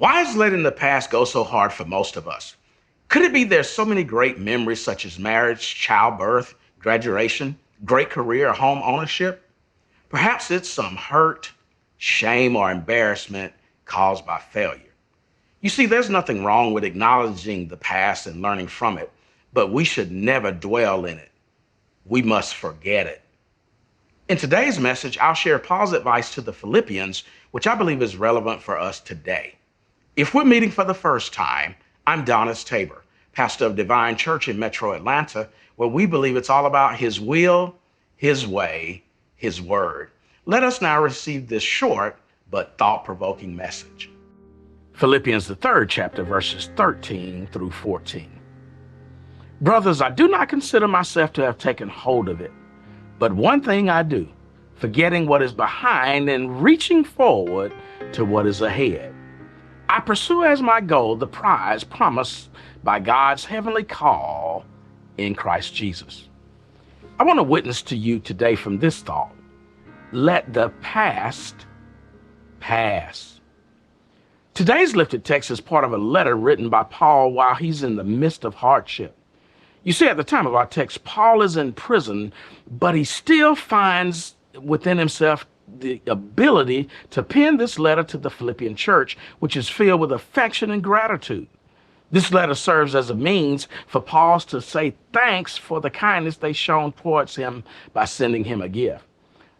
Why is letting the past go so hard for most of us? Could it be there's so many great memories such as marriage, childbirth, graduation, great career, or home ownership? Perhaps it's some hurt, shame, or embarrassment caused by failure. You see, there's nothing wrong with acknowledging the past and learning from it, but we should never dwell in it. We must forget it. In today's message, I'll share Paul's advice to the Philippians, which I believe is relevant for us today. If we're meeting for the first time, I'm Donnice Tabor, pastor of Divine Church in Metro Atlanta, where we believe it's all about His will, His way, His word. Let us now receive this short but thought-provoking message. Philippians, the 3rd chapter, verses 13 through 14. Brothers, I do not consider myself to have taken hold of it, but one thing I do, forgetting what is behind and reaching forward to what is ahead. I pursue as my goal the prize promised by God's heavenly call in Christ Jesus. I want to witness to you today from this thought. Let the past pass. Today's lifted text is part of a letter written by Paul while he's in the midst of hardship. You see, at the time of our text, Paul is in prison, but he still finds within himself the ability to pen this letter to the Philippian church, which is filled with affection and gratitude. This letter serves as a means for Paul to say thanks for the kindness they shown towards him by sending him a gift.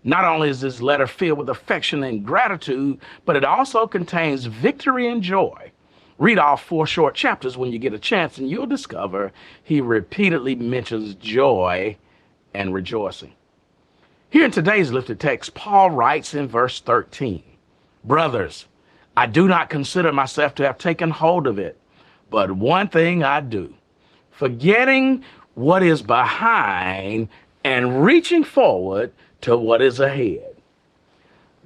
Not only is this letter filled with affection and gratitude, but it also contains victory and joy. Read all 4 short chapters when you get a chance, and you'll discover he repeatedly mentions joy and rejoicing. Here in today's lifted text, Paul writes in verse 13, Brothers, I do not consider myself to have taken hold of it, but one thing I do, forgetting what is behind and reaching forward to what is ahead.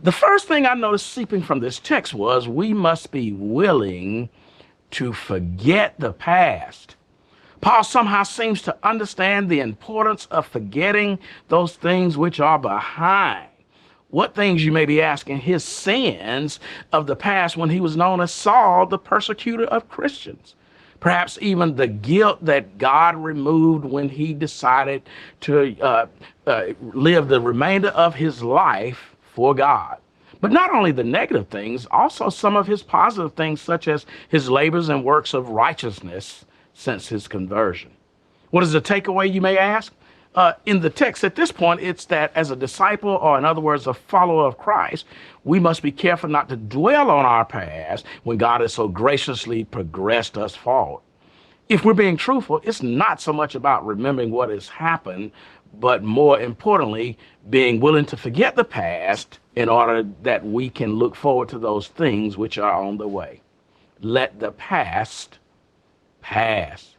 The first thing I noticed seeping from this text was we must be willing to forget the past. Paul somehow seems to understand the importance of forgetting those things which are behind. What things, you may be asking? His sins of the past when he was known as Saul, the persecutor of Christians. Perhaps even the guilt that God removed when he decided to live the remainder of his life for God. But not only the negative things, also some of his positive things, such as his labors and works of righteousness since his conversion. What is the takeaway, you may ask? In the text at this point, it's that as a disciple, or in other words, a follower of Christ, we must be careful not to dwell on our past when God has so graciously progressed us forward. If we're being truthful, it's not so much about remembering what has happened, but more importantly, being willing to forget the past in order that we can look forward to those things which are on the way. Let the past pass.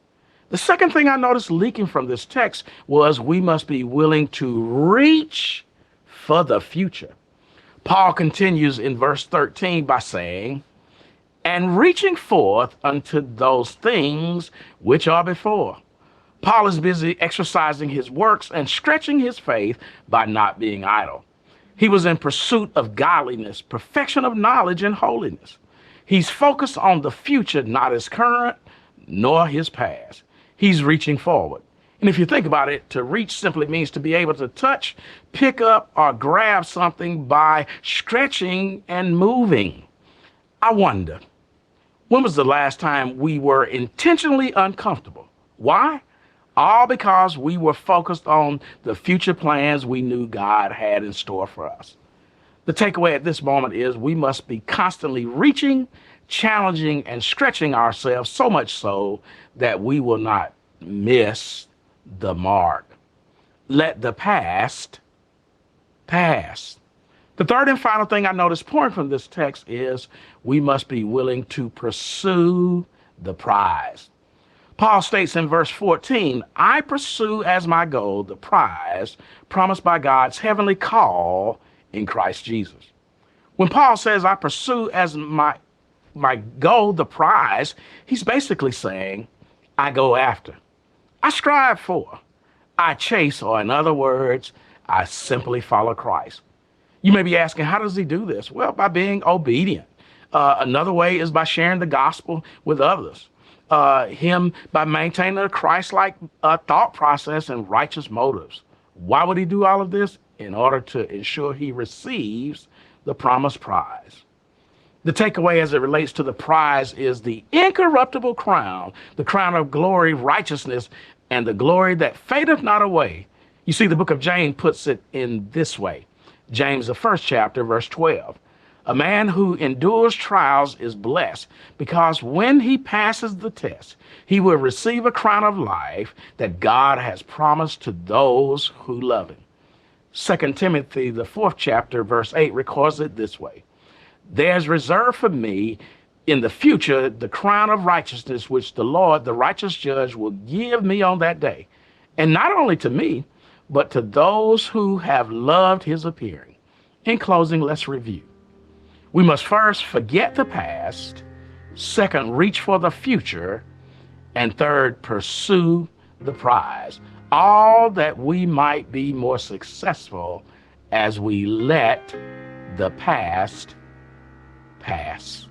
The second thing I noticed leaking from this text was we must be willing to reach for the future. Paul continues in verse 13 by saying, and reaching forth unto those things which are before. Paul is busy exercising his works and stretching his faith by not being idle. He was in pursuit of godliness, perfection of knowledge, and holiness. He's focused on the future, not his current nor his past. He's reaching forward. And if you think about it, to reach simply means to be able to touch, pick up, or grab something by stretching and moving. I wonder, when was the last time we were intentionally uncomfortable? Why? All because we were focused on the future plans we knew God had in store for us. The takeaway at this moment is we must be constantly reaching, challenging, and stretching ourselves, so much so that we will not miss the mark. Let the past pass. The third and final thing I noticed pouring from this text is we must be willing to pursue the prize. Paul states in verse 14, I pursue as my goal the prize promised by God's heavenly call in Christ Jesus. When Paul says I pursue as my goal the prize, he's basically saying I go after, I strive for, I chase, or in other words, I simply follow Christ. You may be asking, how does he do this? Well, by being obedient. Another way is by sharing the gospel with others. Him by maintaining a Christ-like thought process and righteous motives. Why would he do all of this? In order to ensure he receives the promised prize. The takeaway as it relates to the prize is the incorruptible crown, the crown of glory, righteousness, and the glory that fadeth not away. You see, the book of James puts it in this way. James, the first chapter, verse 12. A man who endures trials is blessed because when he passes the test, he will receive a crown of life that God has promised to those who love him. 2 Timothy, the fourth chapter, verse 8 records it this way. There's reserved for me in the future the crown of righteousness, which the Lord, the righteous judge, will give me on that day. And not only to me, but to those who have loved his appearing. In closing, let's review. We must first forget the past. Second, reach for the future. And third, pursue the prize. All that we might be more successful as we let the past pass.